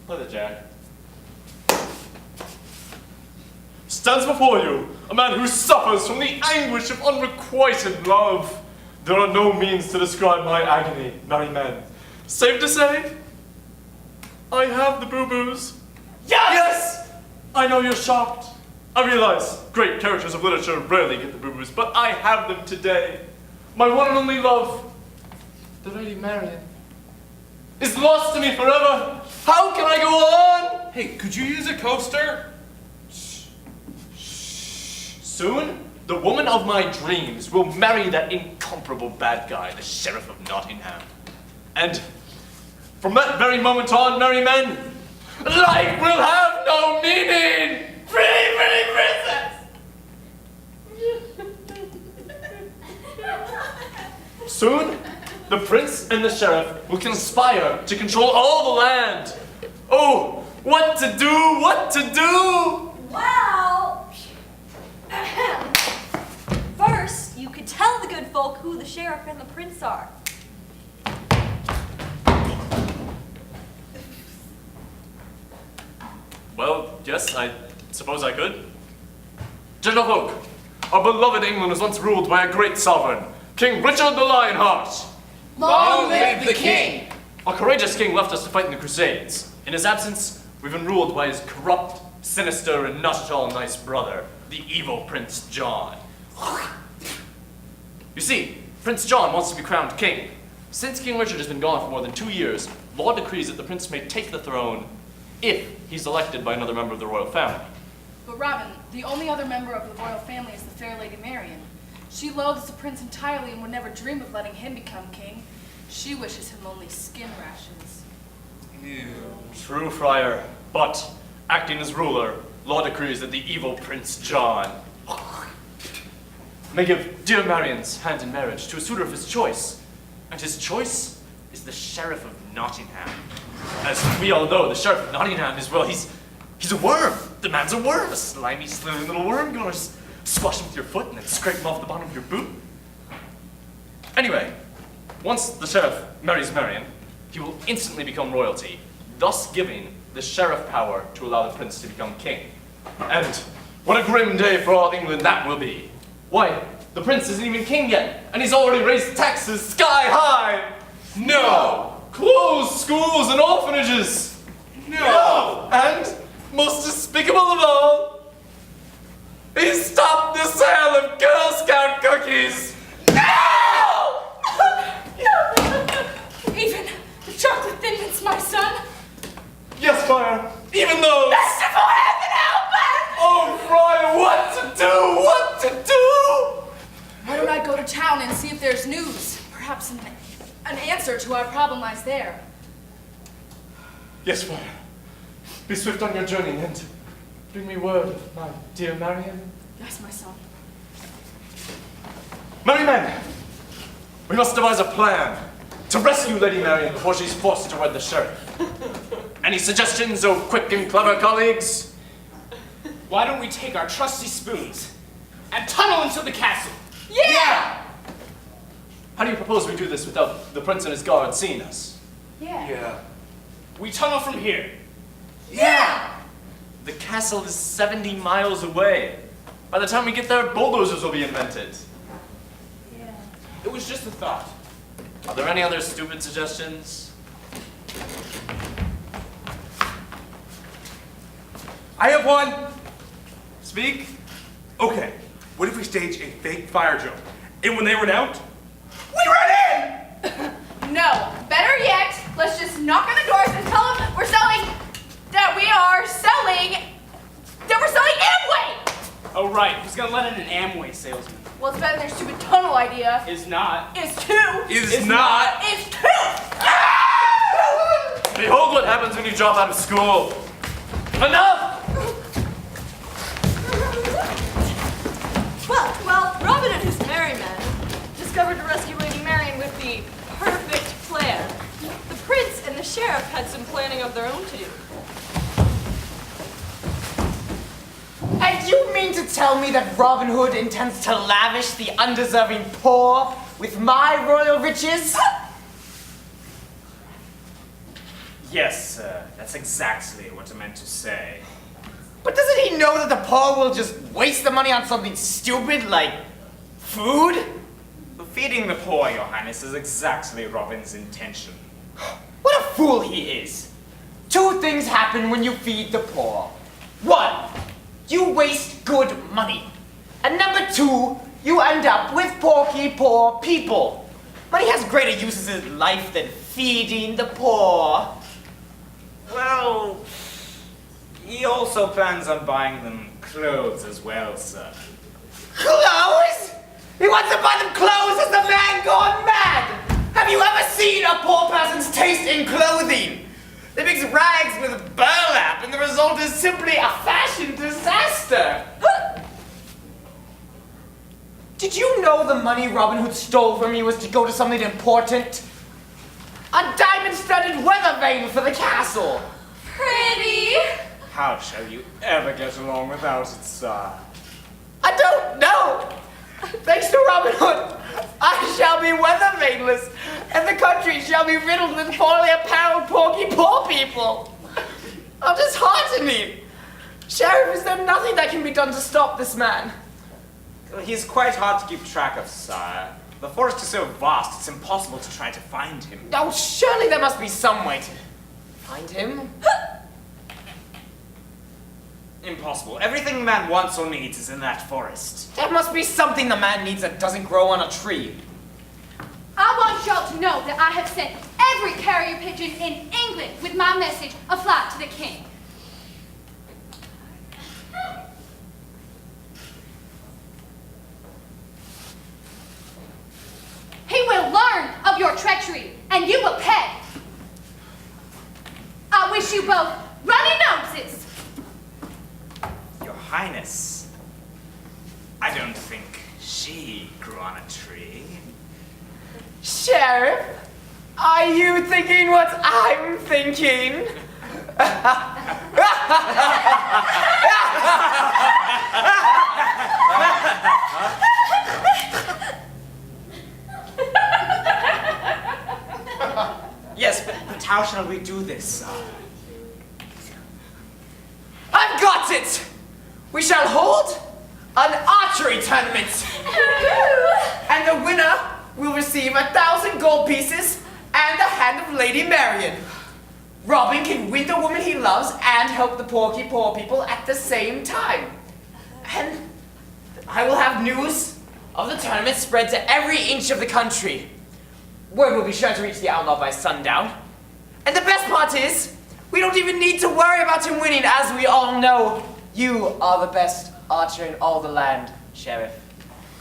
Play the jack. Stands before you a man who suffers from the anguish of unrequited love. There are no means to describe my agony, merry men. Safe to say, I have the boo-boos. Yes! I know you're shocked. I realize great characters of literature rarely get the boo-boos, but I have them today. My one and only love, the Lady Marian, is lost to me forever. How can I go on? Hey, could you use a coaster? Soon, the woman of my dreams will marry that incomparable bad guy, the Sheriff of Nottingham. And from that very moment on, merry men, life will have no meaning! Pretty, pretty princess! Soon, the prince and the sheriff will conspire to control all the land. Oh, what to do, what to do! Well, first, you could tell the good folk who the sheriff and the prince are. Well, yes, I suppose I could. Gentlefolk, our beloved England was once ruled by a great sovereign, King Richard the Lionheart. Long live the king! Our courageous king left us to fight in the Crusades. In his absence, we've been ruled by his corrupt, sinister, and not at all nice brother, the evil Prince John. You see, Prince John wants to be crowned king. Since King Richard has been gone for more than 2 years, law decrees that the prince may take the throne if he's elected by another member of the royal family. But Robin, the only other member of the royal family is the fair Lady Marian. She loathes the prince entirely and would never dream of letting him become king. She wishes him only skin rations. Ew. True, Friar, but acting as ruler, law decrees that the evil Prince John may give dear Marian's hand in marriage to a suitor of his choice, and his choice is the Sheriff of Nottingham. As we all know, the Sheriff of Nottingham is, well, he's a worm. The man's a worm, a slimy, slithering little worm. You want to just squash him with your foot and then scrape him off the bottom of your boot? Anyway, once the Sheriff marries Marian, he will instantly become royalty, thus giving the Sheriff power to allow the prince to become king. And what a grim day for all England that will be. Why, the prince isn't even king yet, and he's already raised taxes sky high. No! Closed schools and orphanages. No! And, most despicable of all, he stopped the sale of Girl Scout cookies. No! Even the chocolate thin mints, my son. Yes, Friar. Even those. Merciful heaven help us! Oh, Friar, what to do? What to do? Why don't I go to town and see if there's news? Perhaps an answer to our problem lies there. Yes, Friar. Be swift on your journey and bring me word of my dear Marian. Yes, my son. Merry men, we must devise a plan to rescue Lady Marian before she's forced to wed the sheriff. Any suggestions, oh quick and clever colleagues? Why don't we take our trusty spoons and tunnel into the castle? Yeah! How do you propose we do this without the prince and his guard seeing us? Yeah. We tunnel from here. Yeah! The castle is 70 miles away. By the time we get there, bulldozers will be invented. Yeah. It was just a thought. Are there any other stupid suggestions? I have one. Speak. Okay, what if we stage a fake fire drill? And when they run out, We run in! No, better yet, let's just knock on the doors and tell them we're selling Amway! Oh, right. Who's gonna let in an Amway salesman? Well, it's better than their stupid tunnel idea. Is not. Is two. is not. Is two. Behold what happens when you drop out of school. Enough! Well, Robin and his merry men discovered to rescue Lady Marian with the perfect plan. The prince and the sheriff had some planning of their own to do. And you mean to tell me that Robin Hood intends to lavish the undeserving poor with my royal riches? Yes, sir. That's exactly what I meant to say. But doesn't he know that the poor will just waste the money on something stupid like food? Feeding the poor, Your Highness, is exactly Robin's intention. What a fool he is! 2 things happen when you feed the poor. 1, you waste good money. And number 2, you end up with porky poor people. Money has greater uses in life than feeding the poor. Well, he also plans on buying them clothes as well, sir. Clothes? He wants to buy them clothes as the man gone mad! Have you ever seen a poor person's taste in clothing? They mix rags with burlap, and the result is simply a fashion disaster. Did you know the money Robin Hood stole from you was to go to something important? A diamond-studded weather vane for the castle. Pretty! How shall you ever get along without it, sir? I don't know. Thanks to Robin Hood, I shall be weather vaneless, and the country shall be riddled with poorly apparelled porky poor people. How disheartening. Sheriff, is there nothing that can be done to stop this man? He's quite hard to keep track of, sire. The forest is so vast, it's impossible to try to find him. Oh, surely there must be some way to find him. Impossible. Everything man wants or needs is in that forest. There must be something the man needs that doesn't grow on a tree. I want y'all to know that I have sent every carrier pigeon in England with my message afloat to the king. He will learn of your treachery, and you will pay. I wish you both runny noses. Your Highness, I don't think she grew on a tree. Sheriff, are you thinking what I'm thinking? Yes, but how shall we do this, sir? I've got it! We shall hold an archery tournament. And the winner will receive 1,000 gold pieces and the hand of Lady Marian. Robin can win the woman he loves and help the porky poor people at the same time. And I will have news of the tournament spread to every inch of the country. Word will be sure to reach the outlaw by sundown. And the best part is, we don't even need to worry about him winning, as we all know you are the best archer in all the land, Sheriff.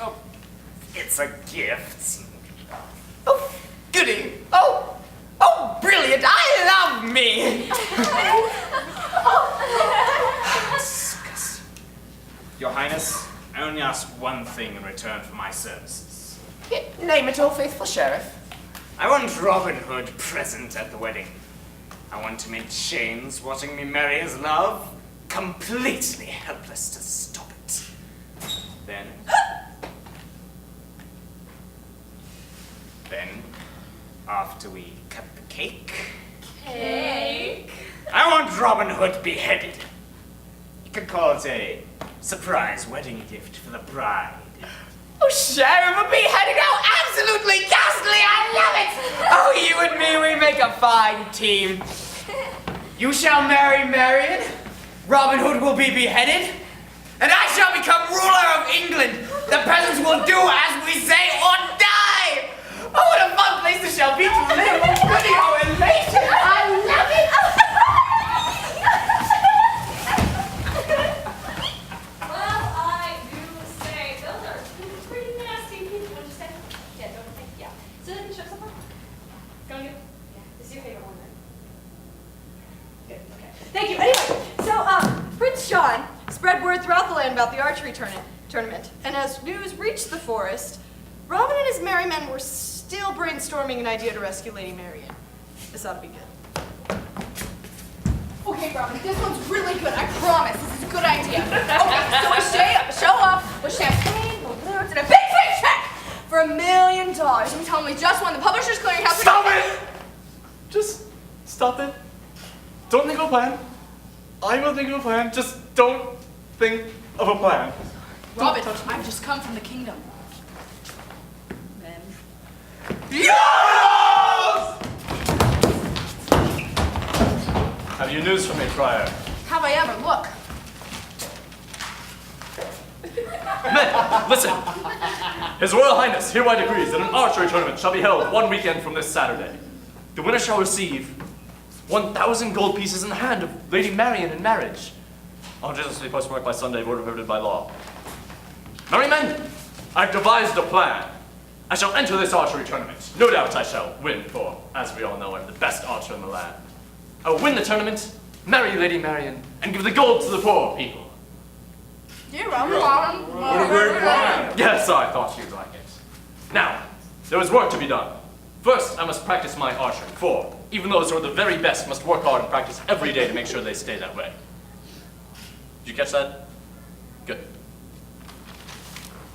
Oh, it's a gift. Oh, goody. Oh, brilliant. I love me. Your Highness, I only ask one thing in return for my services. Name it, oh faithful Sheriff. I want Robin Hood present at the wedding. I want to make Shames watching me marry his love completely helpless to stop it. Then, after we cut the cake, I want Robin Hood beheaded. You could call it a surprise wedding gift for the bride. Oh, Sheriff, a beheading, how absolutely ghastly, I love it! Oh, you and me, we make a fine team. You shall marry Marian, Robin Hood will be beheaded, and I shall become ruler of England. The peasants will do as we say or die! Oh, what a fun place this shall be to live! Oh, goody, how elation! I love it! Well, I do say those are two pretty nasty people. What'd you say? Yeah, don't think. Yeah. So then you show someone. Going good? Yeah. This is your favorite one, then? Good. Okay. Thank you. Anyway, so Prince Sean spread word throughout the land about the archery tournament, and as news reached the forest, Robin and his merry men were still brainstorming an idea to rescue Lady Marian. This ought to be good. Okay, Robin, this one's really good. I promise. This is a good idea. Okay, so we show up with champagne, balloons, and a big check for $1 million. And we tell them we just won the Publishers Clearinghouse. Stop it! Just stop it. Don't think of a plan. I will think of a plan. Just don't think of a plan. Robin, I've just come from the kingdom. Then. Yes! Have you news for me, Friar? Have I ever? Look. Men, listen! His Royal Highness hereby decrees that an archery tournament shall be held 1 weekend from this Saturday. The winner shall receive 1,000 gold pieces in the hand of Lady Marian in marriage. All business to be postmarked by Sunday, voted prohibited by law. Merry men, I've devised a plan. I shall enter this archery tournament. No doubt I shall win, for, as we all know, I'm the best archer in the land. I will win the tournament, marry Lady Marian, and give the gold to the poor people. You're Robin. What a great plan. Yes, I thought you'd like it. Now, there is work to be done. First, I must practice my archery, for even those who are the very best must work hard and practice every day to make sure they stay that way. Did you catch that? Good.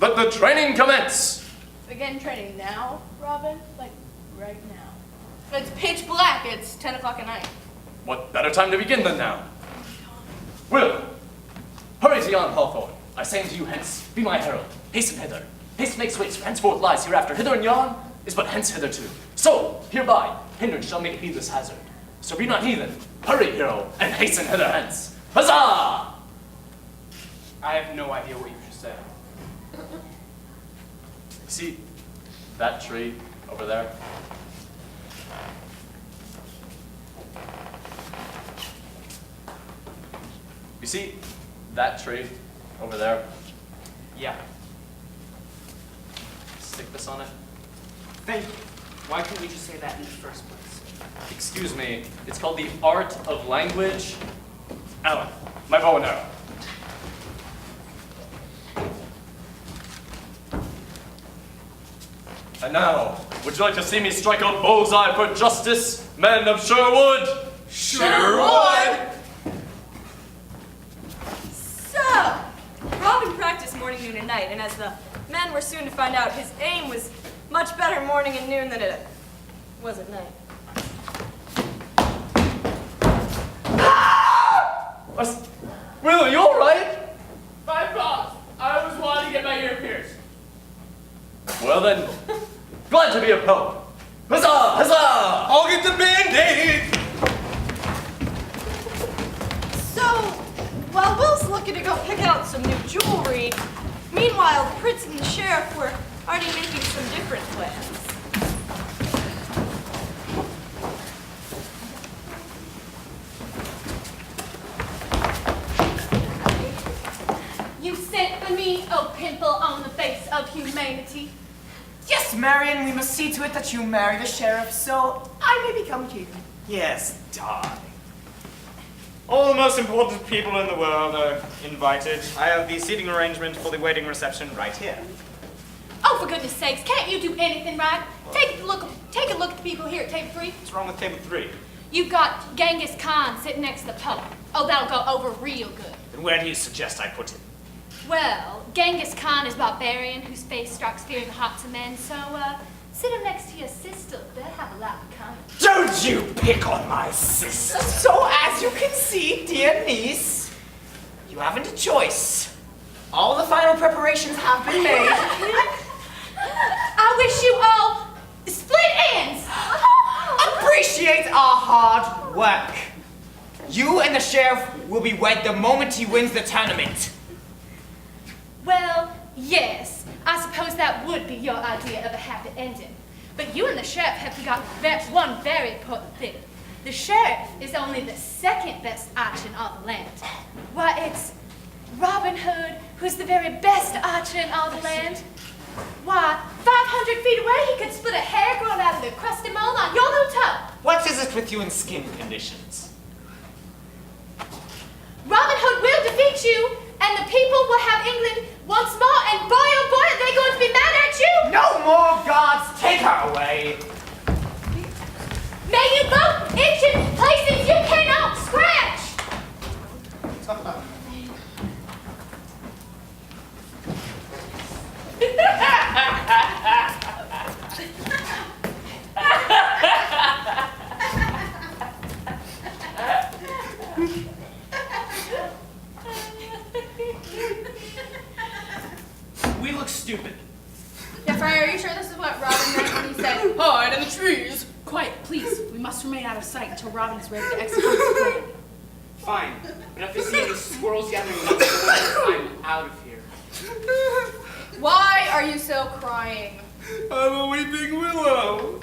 Let the training commence! Begin training now, Robin? Like, right now. It's pitch black. It's 10 o'clock at night. What better time to begin than now? Will, hurry to yon hawthorn. I say unto you hence, be my herald. Hasten hither. Haste makes waste, for henceforth lies hereafter. Hither and yon is but hence hitherto. So, hereby, hindrance shall make needless hazard. So be not heathen. Hurry, hero, and hasten hither hence. Huzzah! I have no idea what you just said. See that tree over there? You see that tree over there? Yeah. Stick this on it. Thank you. Why couldn't you just say that in the first place? Excuse me, it's called the art of language. Alan, my bow and arrow. And now, would you like to see me strike out bullseye for justice, men of Sherwood? Sherwood! So, Robin practiced morning, noon, and night, and as the men were soon to find out, his aim was much better morning and noon than it was at night. Will, are you all right? My boss, I was wanting to get my ear pierced. Well then, glad to be of help. Huzzah! Huzzah! I'll get the Band-Aid! So, while Will's looking to go pick out some new jewelry, meanwhile, the prince and the sheriff were already making some different plans. You sent for me, oh pimple on the face of humanity. Yes, Marian, we must see to it that you marry the sheriff, so I may become king. Yes, darling. All the most important people in the world are invited. I have the seating arrangement for the wedding reception right here. Oh, for goodness sakes, can't you do anything right? Take a look at the people here at table 3. What's wrong with table 3? You've got Genghis Khan sitting next to the Pope. Oh, that'll go over real good. And where do you suggest I put him? Well, Genghis Khan is a barbarian whose face strikes fear in the hearts of men, so, sit him next to your sister. They'll have a lot in common. Don't you pick on my sister! So as you can see, dear niece, you haven't a choice. All the final preparations have been made. I wish you all split ends. Appreciate our hard work. You and the sheriff will be wed the moment he wins the tournament. Well, yes, I suppose that would be your idea of a happy ending. But you and the sheriff have forgotten one very important thing. The sheriff is only the second best archer in all the land. Why, it's Robin Hood, who's the very best archer in all the land. Why, 500 feet away, he could split a hair growing out of the crusty mole on your little toe. What is it with you and skin conditions? Robin Hood will defeat you, and the people will have England once more, and boy, oh boy, are they going to be mad at you! No more gods, take her away. May you both itch in places you cannot scratch! We look stupid. Yeah, Friar, are you sure this is what Robin meant when he said, hide in the trees? Quiet, please. We must remain out of sight until Robin is ready to execute his plan. Fine, but if we see any squirrels gathering nuts, I'm out of here. Why are you so crying? I'm a weeping willow.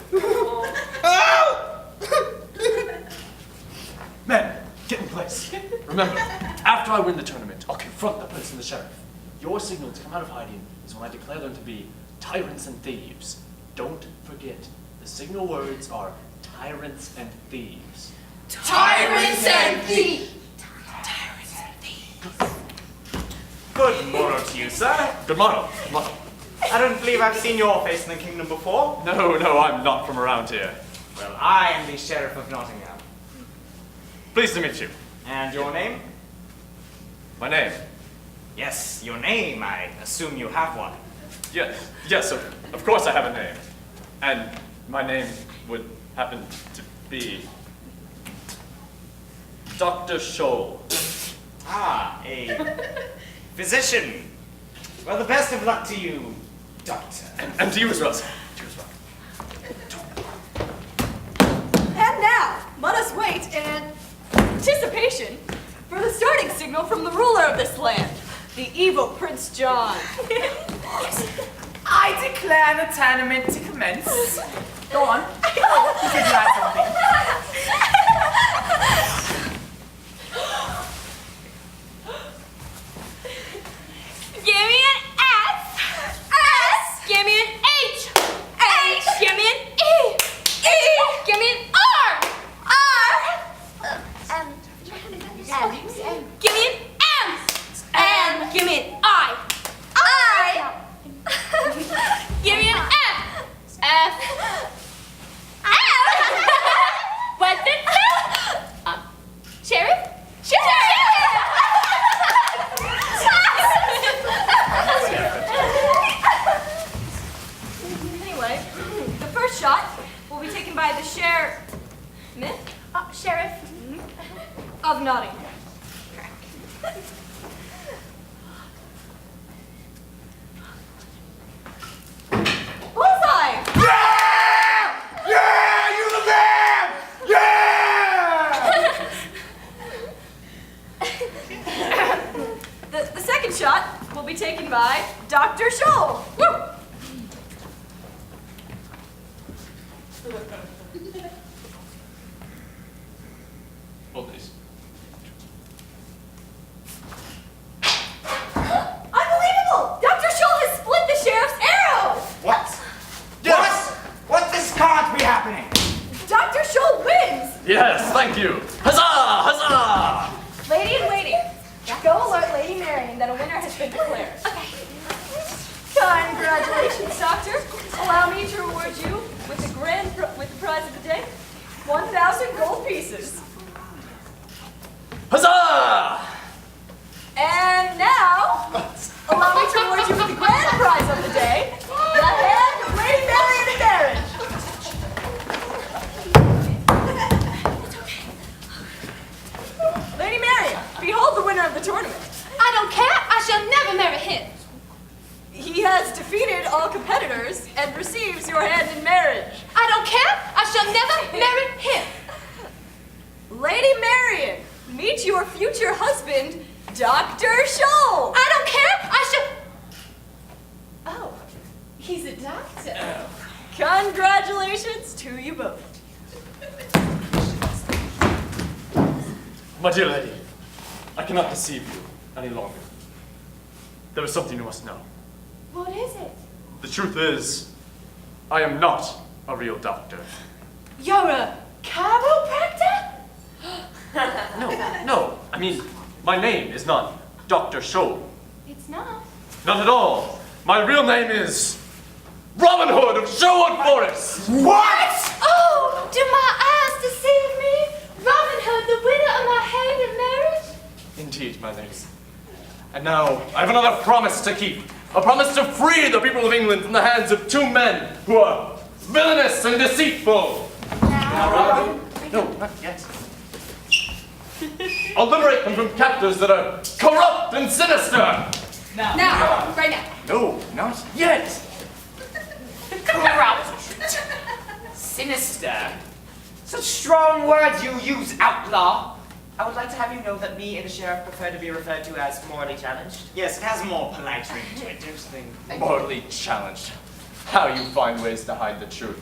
Men, get in place. Remember, after I win the tournament, I'll confront the prince and the sheriff. Your signal to come out of hiding is when I declare them to be tyrants and thieves. Don't forget, the signal words are tyrants and thieves. Tyrants and thieves! Good morrow to you, sir. Good morrow. Good morrow. I don't believe I've seen your face in the kingdom before. No, I'm not from around here. Well, I am the Sheriff of Nottingham. Pleased to meet you. And your name? My name? Yes, your name. I assume you have one. Yes, of course I have a name. And my name would happen to be Dr. Scholl. Ah, a physician. Well, the best of luck to you, Doctor. And to you as well, sir. To you as well. And now, let us wait in anticipation for the starting signal from the ruler of this land, the evil Prince John. I declare the tournament to commence. Go on. You said you had something. Give me an S. S. Give me an H. H. Give me an E. E. Give me an R. R. Give me an M. M. Give me an I. I. Give me an F. F. F. What's it? Sheriff? Sheriff! Anyway, the first shot will be taken by the sheriff of Nottingham. Bullseye! Yeah, you the man! Yeah! The second shot will be taken by Dr. Scholl. Woo! Hold these. Unbelievable! Dr. Scholl has split the sheriff's arrow! What? Yes! What? This can't be happening. Dr. Scholl wins! Yes, thank you. Huzzah! Huzzah! Lady in waiting, go alert Lady Marian that a winner has been declared. Okay. Congratulations, Doctor. Allow me to reward you with the with the prize of the day, 1,000 gold pieces. Huzzah! And now, allow me to reward you with the grand prize of the day, the hand of Lady Marian in marriage. Lady Marian, behold the winner of the tournament. I don't care. I shall never marry him. He has defeated all competitors and receives your hand in marriage. I don't care. I shall never marry him. Lady Marian, meet your future husband, Dr. Scholl. I don't care. I shall... Oh, he's a doctor. Congratulations to you both. My dear lady, I cannot deceive you any longer. There is something you must know. What is it? The truth is, I am not a real doctor. You're a chiropractor? No. I mean, my name is not Dr. Scholl. It's not. Not at all. My real name is Robin Hood of Sherwood Forest. What? Oh, do my eyes deceive me? Robin Hood, the winner of my hand in marriage? Indeed, my lady. And now, I have another promise to keep. A promise to free the people of England from the hands of two men who are villainous and deceitful. Now, No, not yet. I'll liberate them from captors that are corrupt and sinister. Now, right now. No, not yet. Corrupt. Sinister. Such strong words you use, outlaw. I would like to have you know that me and the sheriff prefer to be referred to as morally challenged. Yes, it has a more polite ring to it, don't you think? Morally challenged. How you find ways to hide the truth.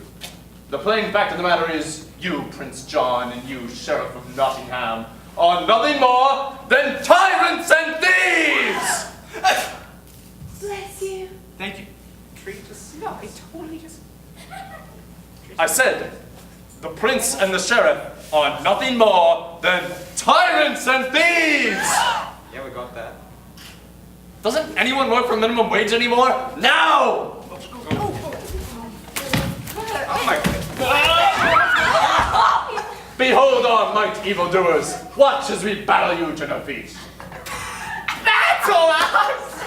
The plain fact of the matter is, you, Prince John, and you, Sheriff of Nottingham, are nothing more than tyrants and thieves! Bless you. Thank you. Treat us. No, I totally just... I said, the prince and the sheriff are nothing more than tyrants and thieves! Yeah, we got that. Doesn't anyone work for minimum wage anymore? Now! Oh my goodness. Behold our might, evildoers! Watch as we battle you to defeat! Battle us!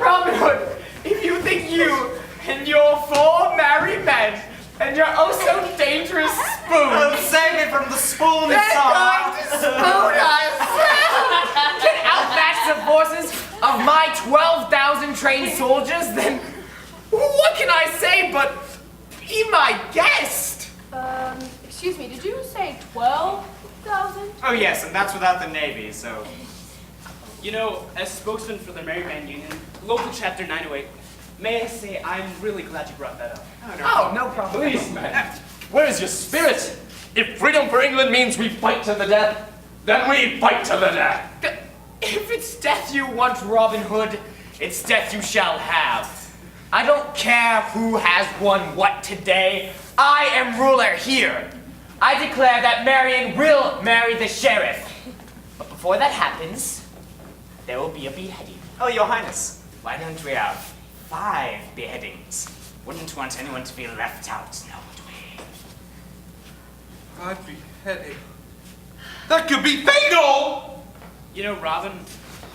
Robin Hood, if you think you and your 4 married men and your oh so dangerous spoon Save it from the spoon they're going to spoon us can outmatch the forces of my 12,000 trained soldiers, then what can I say but be my guest? Excuse me, did you say 12,000? Oh yes, and that's without the Navy, so... You know, as spokesman for the Merryman Union, local chapter 908, may I say I'm really glad you brought that up. Oh, no problem. Please, man, where is your spirit? If freedom for England means we fight to the death, then we fight to the death! If it's death you want, Robin Hood, it's death you shall have. I don't care who has won what today. I am ruler here. I declare that Marion will marry the sheriff. But before that happens, there will be a beheading. Oh, Your Highness. Why don't we have 5 beheadings? Wouldn't want anyone to be left out, no, would we? 5 beheading. That could be fatal! You know, Robin,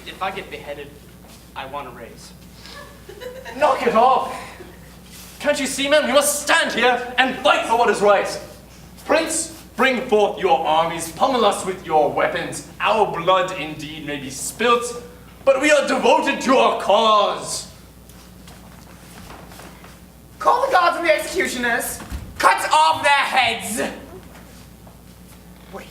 if I get beheaded, I want a raise. Knock it off! Can't you see, man? We must stand here and fight for what is right. Prince, bring forth your armies, pummel us with your weapons. Our blood indeed may be spilt, but we are devoted to our cause. Call the guards and the executioners. Cut off their heads. Wait.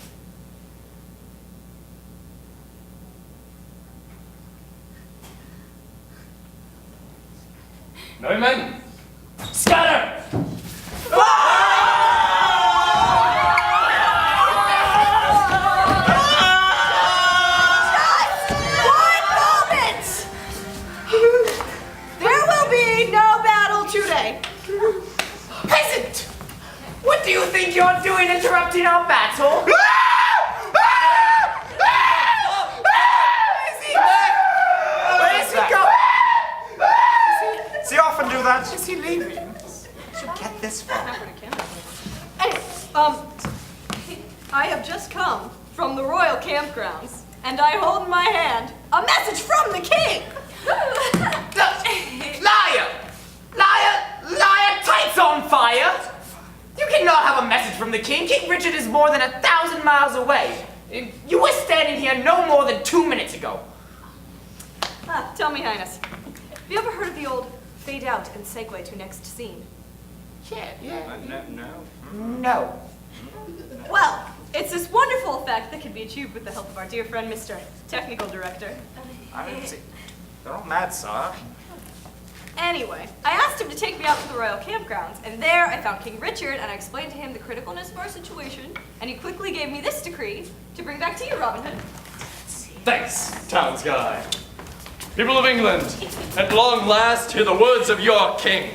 No, men. Scatter! There will be no battle today. Peasant! What do you think you're doing interrupting our battle? Where is he going? Does he often do that? Is he leaving? Should get this far. Anyway, I have just come from the royal campgrounds, and I hold in my hand a message from the king. Liar! Liar! Liar! Tights on fire! You cannot have a message from the king. King Richard is more than 1,000 miles away. You were standing here no more than 2 minutes ago. Tell me, Highness, have you ever heard of the old fade out and segue to next scene? Yeah. No. No. Well, it's this wonderful effect that can be achieved with the help of our dear friend, Mr. Technical Director. I didn't see. They're all mad, sir. Anyway, I asked him to take me out to the royal campgrounds, and there I found King Richard, and I explained to him the criticalness of our situation, and he quickly gave me this decree to bring back to you, Robin Hood. Thanks, town's guy. People of England, at long last hear the words of your king.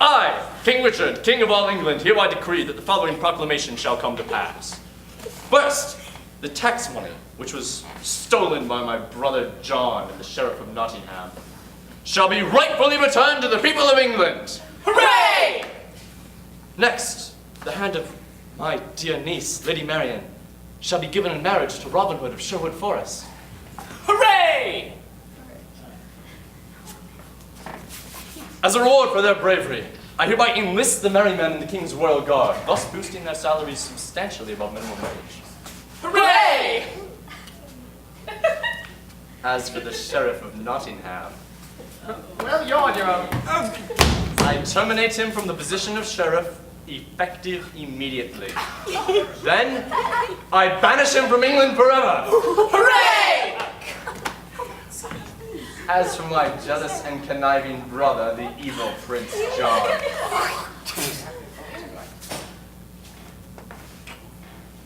I, King Richard, King of all England, hereby decree that the following proclamation shall come to pass. First, the tax money, which was stolen by my brother John, the Sheriff of Nottingham, shall be rightfully returned to the people of England. Hooray! Next, the hand of my dear niece, Lady Marian, shall be given in marriage to Robin Hood of Sherwood Forest. Hooray! As a reward for their bravery, I hereby enlist the merry men in the King's Royal Guard, thus boosting their salaries substantially above minimum wage. Hooray! As for the Sheriff of Nottingham, Well, you're on your own. I terminate him from the position of sheriff, effective immediately. Then, I banish him from England forever. Hooray! As for my jealous and conniving brother, the evil Prince John,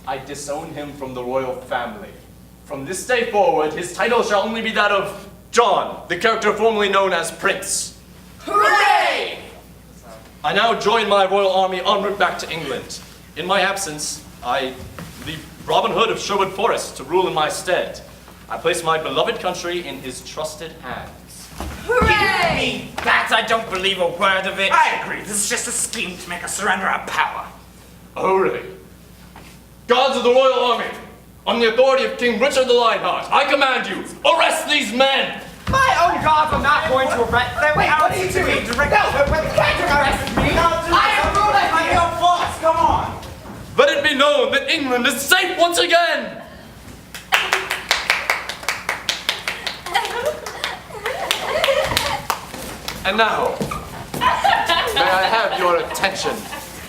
I disown him from the royal family. From this day forward, his title shall only be that of John, the character formerly known as Prince. Hooray! I now join my royal army en route back to England. In my absence, I leave Robin Hood of Sherwood Forest to rule in my stead. I place my beloved country in his trusted hands. Hooray! That I don't believe a word of it. I agree. This is just a scheme to make us surrender our power. Oh, really? Gods of the royal army, on the authority of King Richard the Lionheart, I command you, arrest these men! My own gods are not going to arrest them. Wait, what are you doing? No, but you can't arrest me. I am ruling my own boss. Come on. Let it be known that England is safe once again! And now, may I have your attention,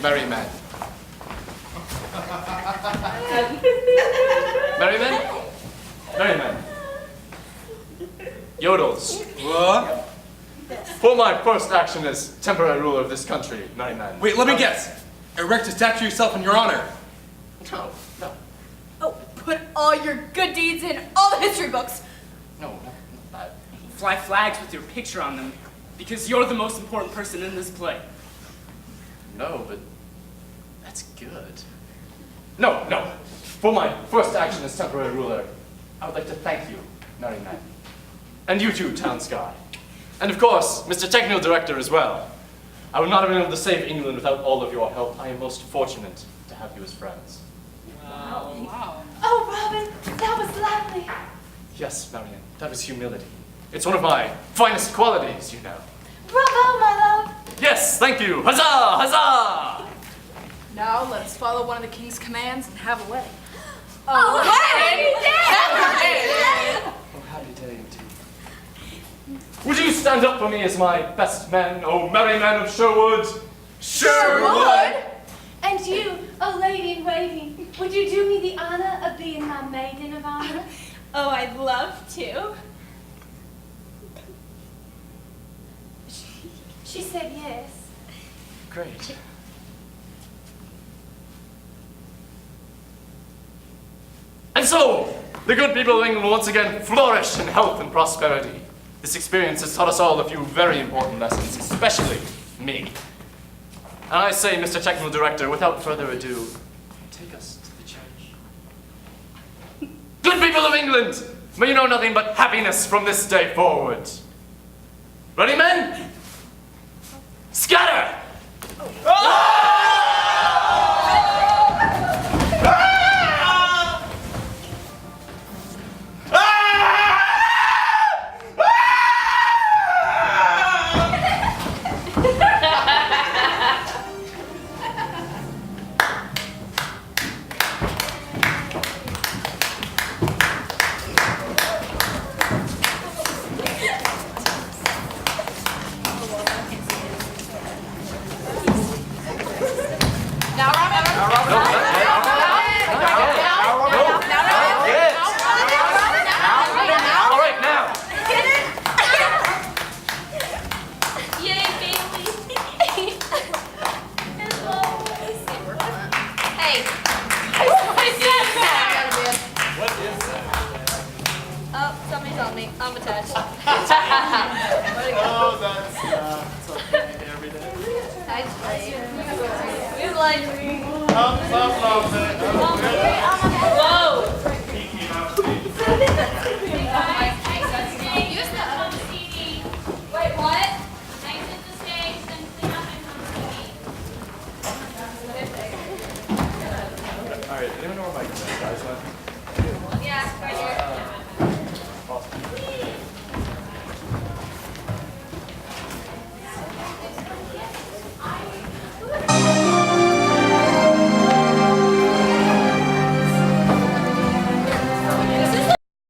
merry men? Merry men? Merry men. Yodels. What? For my first action as temporary ruler of this country, merry men. Wait, let me guess. Erect a statue of yourself in your honor. No, no, Oh, put all your good deeds in all the history books. no, not that. Fly flags with your picture on them, because you're the most important person in this play. No, but that's good. No, no. For my first action as temporary ruler, I would like to thank you, merry men. And you too, Town Sky. And of course, Mr. Techno Director as well. I would not have been able to save England without all of your help. I am most fortunate to have you as friends. Wow. Oh, Robin, that was lovely. Yes, Marion, that was humility. It's one of my finest qualities, you know. Bravo, my love. Yes, thank you. Huzzah, huzzah! Now let's follow one of the king's commands and have a wedding. Oh, hey! Oh, happy day indeed. Would you stand up for me as my best men, oh merry men of Sherwood? Sherwood? And you, a lady in waiting, would you do me the honor of being my maiden of honor? Oh, I'd love to. She said yes. Great. And so, the good people of England will once again flourish in health and prosperity. This experience has taught us all a few very important lessons, especially me. And I say, Mr. Technical Director, without further ado, take us to the church. Good people of England, may you know nothing but happiness from this day forward. Ready, men? Scatter! I'm attached. Oh, that's okay every day. I play. We would like. Whoa! Wait, what? Exit the stage, then clean up and come to me. Alright, anyone know where my guys went? Yeah, right here.